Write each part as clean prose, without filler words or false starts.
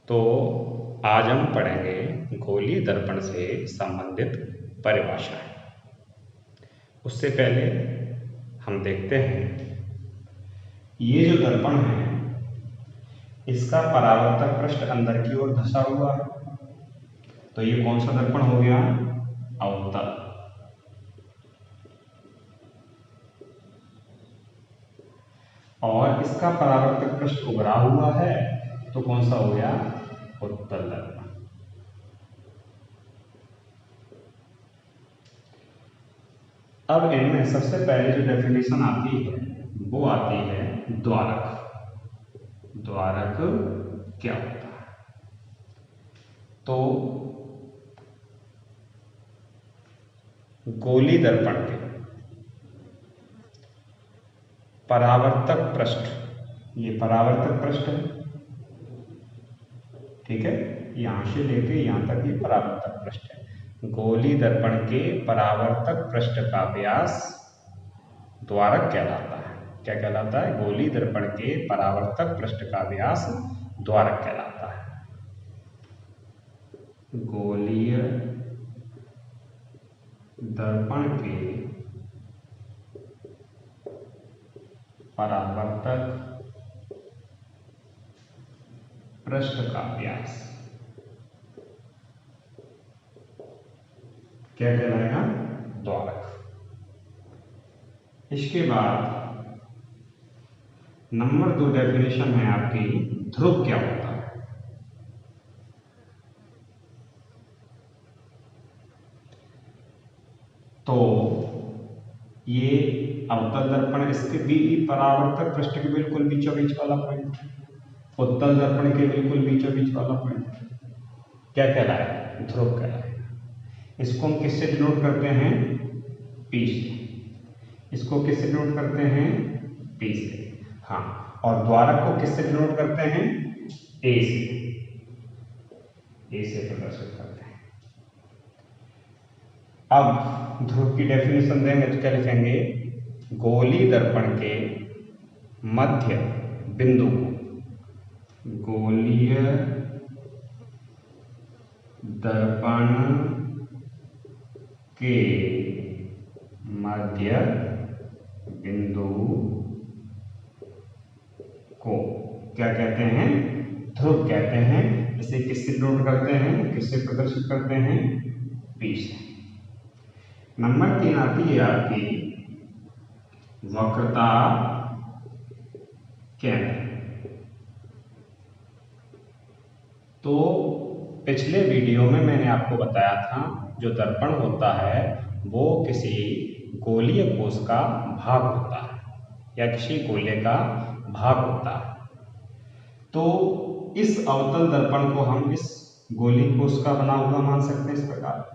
तो आज हम पढ़ेंगे गोलीय दर्पण से संबंधित परिभाषाएं। उससे पहले हम देखते हैं ये जो दर्पण है इसका परावर्तक पृष्ठ अंदर की ओर धंसा हुआ है, तो ये कौन सा दर्पण हो गया? अवतल। और इसका परावर्तक पृष्ठ उभरा हुआ है, तो कौन सा हो गया? उत्तल दर्पण। अब इनमें सबसे पहले जो डेफिनेशन आती है वो आती है द्वारक। द्वारक क्या होता है? तो गोली दर्पण के परावर्तक पृष्ठ, ये परावर्तक पृष्ठ है, ठीक है, यहां से लेके यहां तक ये परावर्तक पृष्ठ है। गोली दर्पण के परावर्तक पृष्ठ का व्यास द्वारक कहलाता है। क्या कहलाता है? गोली दर्पण के परावर्तक पृष्ठ का व्यास द्वारक कहलाता है। गोलीय दर्पण के परावर्तक पृष्ठ का व्यास क्या कहलाएगा? द्वारक। इसके बाद नंबर 2 डेफिनेशन है आपकी ध्रुव क्या होता है? तो ये अवतल दर्पण, इसके भी परावर्तक पृष्ठ के बिल्कुल बीचों बीच वाला पॉइंट, उत्तल दर्पण के बिल्कुल बीचों बीच वाला पॉइंट क्या कहलाएगा? ध्रुव कहलाएगा। इसको हम किससे डिनोट करते हैं? पी से। इसको किससे डिनोट करते हैं? पी से। हाँ, और द्वारक को किससे डिनोट करते हैं? ए से। ए से प्रदर्शित करते हैं। अब ध्रुव की डेफिनेशन देंगे तो क्या लिखेंगे? गोली दर्पण के मध्य बिंदु को गोलीय दर्पण के मध्य बिंदु को क्या कहते हैं? ध्रुव कहते हैं। इसे किससे डिनोट करते हैं? किससे प्रदर्शित करते हैं? पी से। नंबर 3 आती है आपकी वक्रता केंद्र। तो पिछले वीडियो में मैंने आपको बताया था जो दर्पण होता है वो किसी गोलीय कोश का भाग होता है या किसी गोले का भाग होता है। तो इस अवतल दर्पण को हम इस गोली कोश का बना हुआ मान सकते हैं इस प्रकार,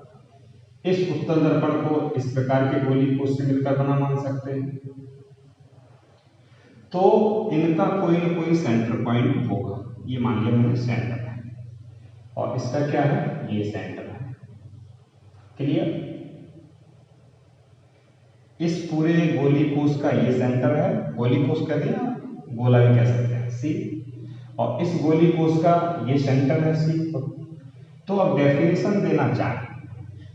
इस उत्तल दर्पण को इस प्रकार के गोली कोश से मिलकर बना मान सकते हैं। तो इनका कोई न कोई सेंटर पॉइंट होगा। ये मान लिया मैंने सेंटर है, और इसका क्या है? ये सेंटर है। क्लियर? इस पूरे गोली कोश का ये सेंटर है। गोली कोश कह दिया, गोला भी कह सकते हैं, सी। और इस गोली कोश का ये सेंटर है, सी। तो अब डेफिनेशन देना चाहें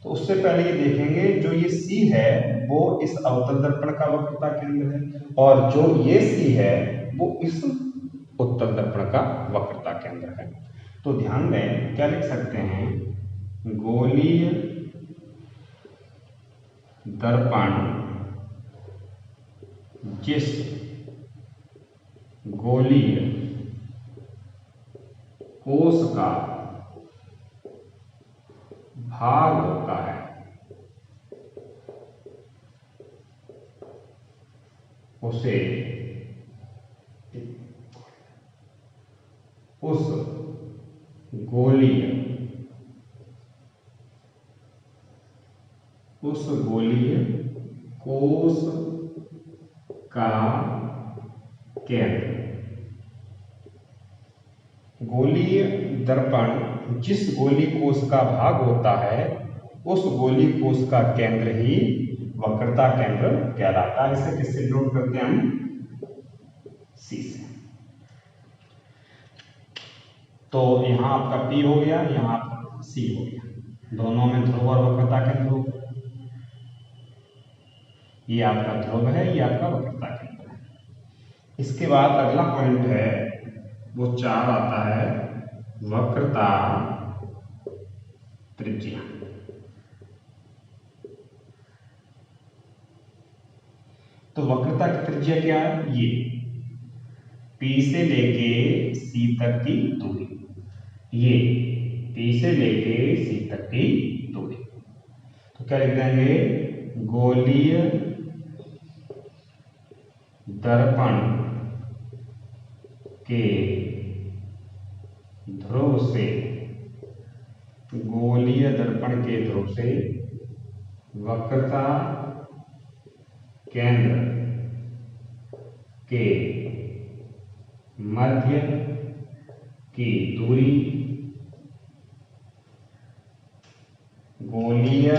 तो उससे पहले ये देखेंगे जो ये सी है वो इस अवतल दर्पण का वक्रता केंद्र है, और जो ये सी है वो इस उत्तल दर्पण का वक्रता केंद्र है। तो ध्यान दें, क्या लिख सकते हैं? गोलीय दर्पण जिस गोलीय कोश का भाग होता है उसे उस गोलीय कोश का केंद्र। गोलीय दर्पण जिस गोली कोश का भाग होता है उस गोली कोश का केंद्र ही वक्रता केंद्र कहलाता है। इसे किससे डिनोट करते हैं हम? सी से। तो यहाँ आपका P हो गया, यहाँ आपका C हो गया, दोनों में ध्रुव और वक्रता केंद्र हो गया। ये आपका ध्रुव है, ये आपका वक्रता केंद्र है। इसके बाद अगला पॉइंट है वो 4 आता है, वक्रता त्रिज्या। तो वक्रता की त्रिज्या क्या है? ये P से लेके C तक की दूरी, ये P से लेके C तक की दूरी। तो क्या लिख देंगे? गोलीय दर्पण के ध्रुव से, गोलीय दर्पण के ध्रुव से वक्रता केंद्र के मध्य की दूरी, गोलीय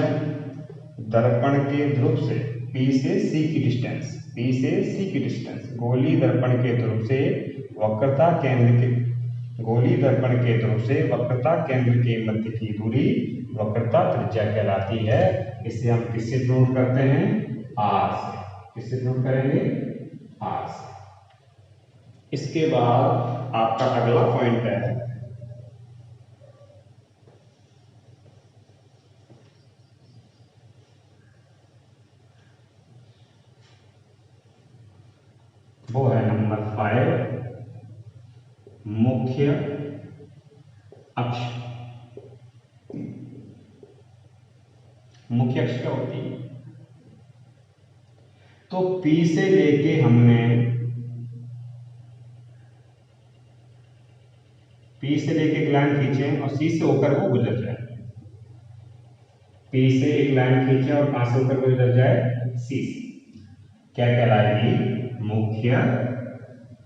दर्पण के ध्रुव से P से C की डिस्टेंस, P से C की डिस्टेंस, गोलीय दर्पण के ध्रुव से वक्रता केंद्र के, गोलीय दर्पण के ध्रुव से वक्रता केंद्र के मध्य की दूरी वक्रता त्रिज्या कहलाती है। इसे हम किससे नोट करते हैं? R से। किससे नोट करेंगे? R से। इसके बाद आपका अगला पॉइंट है वो है नंबर 5, मुख्य अक्ष। मुख्य अक्ष क्या होती है? तो P से लेके हमने, P से लेके एक लाइन खींचे और C से होकर वो गुजर जाए। P से एक लाइन खींचे और कहां से होकर गुजर जाए? C से। क्या कहलाएगी? मुख्य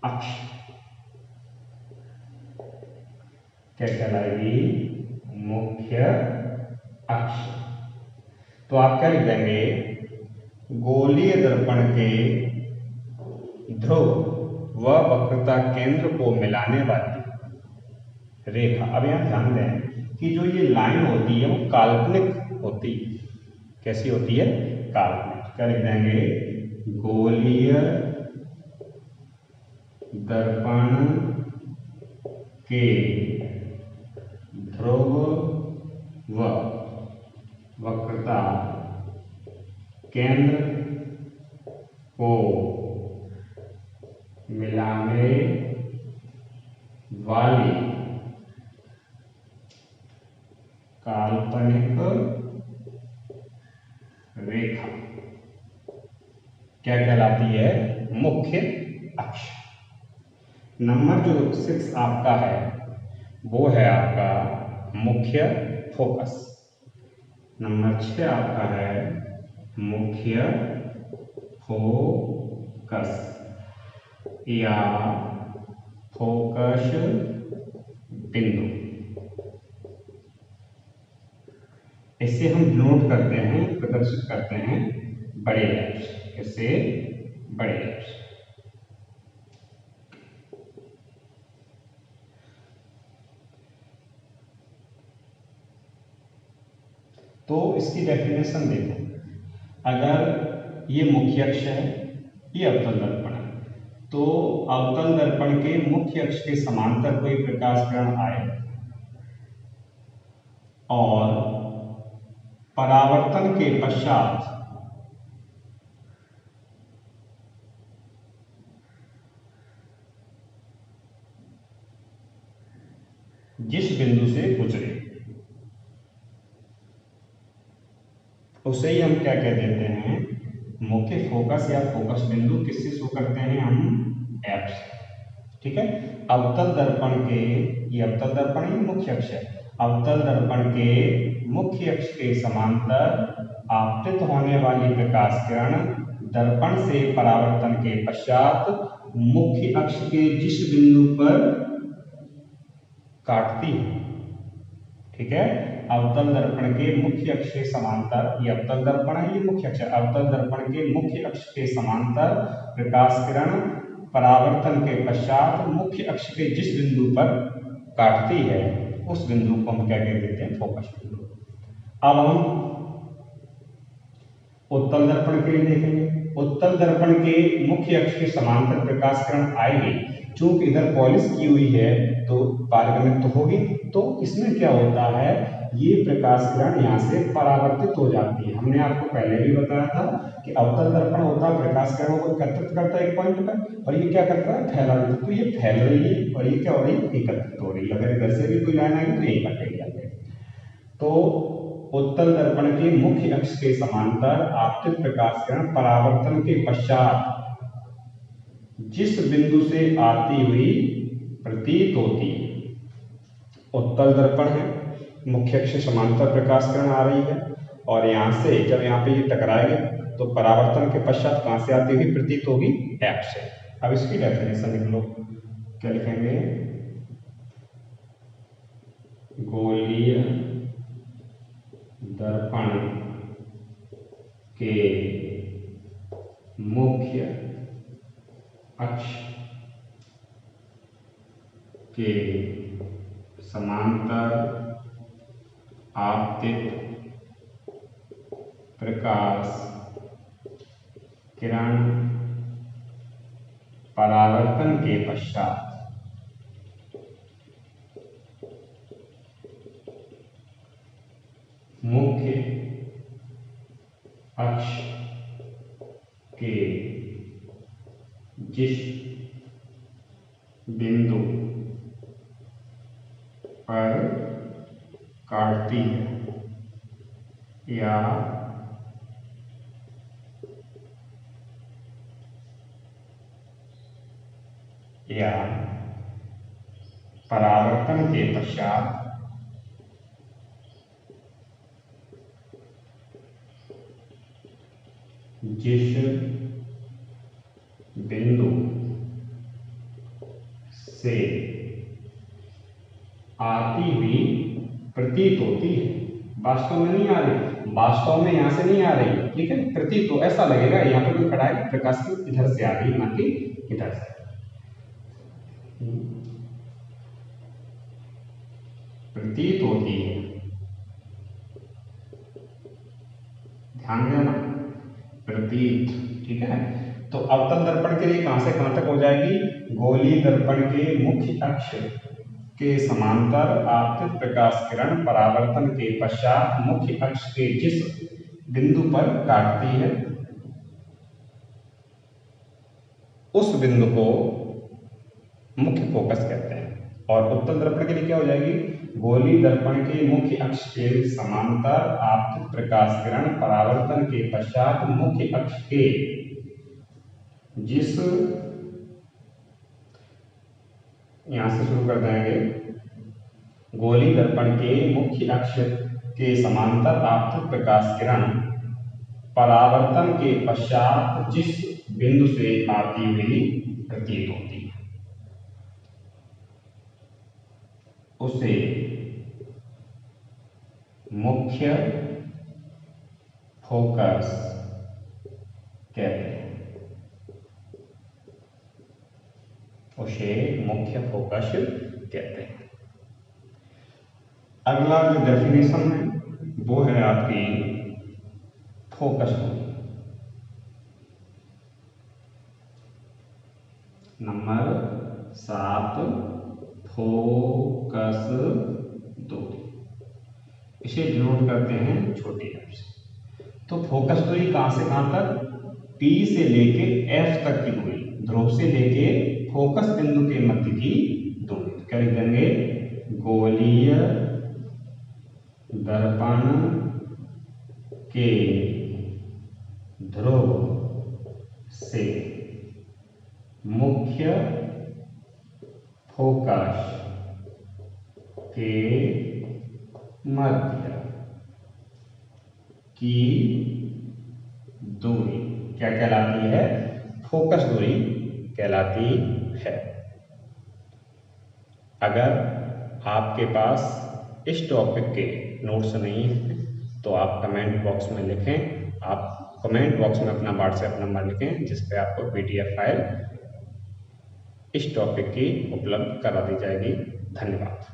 अक्ष। क्या कहलाएगी? मुख्य अक्ष। तो आप क्या लिख देंगे? गोलीय दर्पण के ध्रुव व वक्रता केंद्र को मिलाने वाली रेखा। अब यहां ध्यान दें कि जो ये लाइन होती है वो काल्पनिक होती है। कैसी होती है? काल्पनिक। क्या लिख देंगे? गोलीय दर्पण के ध्रुव व वक्रता केंद्र को मिलाने वाली काल्पनिक रेखा क्या कहलाती है? मुख्य अक्ष। नंबर जो 6 आपका है वो है आपका मुख्य फोकस। नंबर 6 आपका है मुख्य फोकस या फोकस बिंदु। इसे हम नोट करते हैं, प्रदर्शित करते हैं बड़े लैप्स। इससे बड़े लैप्स। तो इसकी डेफिनेशन देखो, अगर ये मुख्य अक्ष है, ये अवतल दर्पण है, तो अवतल दर्पण के मुख्य अक्ष के समांतर कोई प्रकाश किरण आए और परावर्तन के पश्चात जिस बिंदु से गुजरे उसे ही हम क्या कह देते हैं? मुख्य फोकस या फोकस बिंदु। किससे शो करते हैं हम? F से। ठीक है। अवतल दर्पण के, ये अवतल दर्पण ही मुख्य अक्ष है, अवतल दर्पण के मुख्य अक्ष के समांतर आपतित होने वाली प्रकाश किरण दर्पण से परावर्तन के पश्चात मुख्य अक्ष के जिस बिंदु पर काटती है, ठीक है, अवतल दर्पण के मुख्य अक्ष के समांतर, ये अवतल दर्पण है, ये मुख्य अक्ष है, अवतल दर्पण के मुख्य अक्ष के समांतर प्रकाश किरण परावर्तन के पश्चात मुख्य अक्ष के जिस बिंदु पर काटती है उस बिंदु को हम क्या कह देते हैं, फोकस बिंदु। अब हम उत्तल दर्पण के लिए देखेंगे। उत्तल दर्पण के मुख्य अक्ष के समांतर प्रकाश किरण आएगी, चूंकि इधर पॉलिश की हुई है तो पारगमनित तो होगी, तो इसमें क्या होता है, ये प्रकाश किरण यहाँ से परावर्तित हो जाती है। हमने आपको पहले भी बताया था कि अवतल दर्पण होता है, प्रकाश किरणों को एकत्रित करता है एक पॉइंट पर, और ये क्या करता है, फैला देता है। तो ये फैल रही है और ये क्या हो रही है, एकत्रित हो रही है। अगर इधर से भी कोई लाइन आएगी तो ये कटेगी आगे। तो उत्तल दर्पण के मुख्य अक्ष के समांतर आपतित प्रकाश किरण परावर्तन के पश्चात जिस बिंदु से आती हुई प्रतीत होती है, उत्तल दर्पण है, मुख्य अक्ष से समांतर प्रकाश किरण आ रही है और यहाँ से जब यहाँ पे ये टकराएगा तो परावर्तन के पश्चात कहाँ से आती हुई प्रतीत होगी, एफ से। अब इसकी डेफिनेशन लिख लो, क्या लिखेंगे, गोलीय दर्पण के मुख्य अक्ष के समांतर आपतित प्रकाश किरण परावर्तन के पश्चात मुख्य अक्ष के जिस बिंदु पर काटती है या परावर्तन के पश्चात जिस बिंदु से आती हुई प्रतीत होती है, वास्तव में नहीं आ रही, वास्तव में यहां से नहीं आ रही, ठीक है, प्रतीत तो ऐसा लगेगा यहाँ पे कोई खड़ा है, प्रकाश की इधर से आ रही, ना कि इधर से। प्रतीत होती है, ध्यान देना, प्रतीत, ठीक है। तो अवतल दर्पण के लिए कहां से कहां तक हो जाएगी, गोलीय दर्पण के मुख्य अक्ष के समांतर आपतित प्रकाश किरण परावर्तन के पश्चात मुख्य अक्ष के जिस बिंदु पर काटती है उस बिंदु को मुख्य फोकस कहते हैं। और उत्तल दर्पण के लिए क्या हो जाएगी, गोलीय दर्पण के मुख्य अक्ष के समांतर आपतित प्रकाश किरण परावर्तन के पश्चात मुख्य अक्ष के जिस, यहां से शुरू कर देंगे, गोलीय दर्पण के मुख्य अक्ष के समांतर आपतित प्रकाश किरण परावर्तन के पश्चात जिस बिंदु से आती हुई प्रतीत होती है उसे मुख्य फोकस कहते हैं, उसे मुख्य फोकस कहते हैं। अगला जो डेफिनेशन है वो है आपकी फोकस दूरी। नंबर 7, फोकस दूरी, इसे डिनोट करते हैं छोटी एफ से। तो फोकस दूरी कहां से कहां तक, P से लेके F तक की दूरी, ध्रुव से लेके फोकस बिंदु के मध्य की दूरी। तो क्या लिख देंगे, गोलीय दर्पण के ध्रुव से मुख्य फोकस के मध्य की दूरी क्या कहलाती है, फोकस दूरी कहलाती है। अगर आपके पास इस टॉपिक के नोट्स नहीं है तो आप कमेंट बॉक्स में लिखें, आप कमेंट बॉक्स में अपना व्हाट्सएप नंबर लिखें जिस पे आपको PDF फाइल इस टॉपिक की उपलब्ध करा दी जाएगी। धन्यवाद।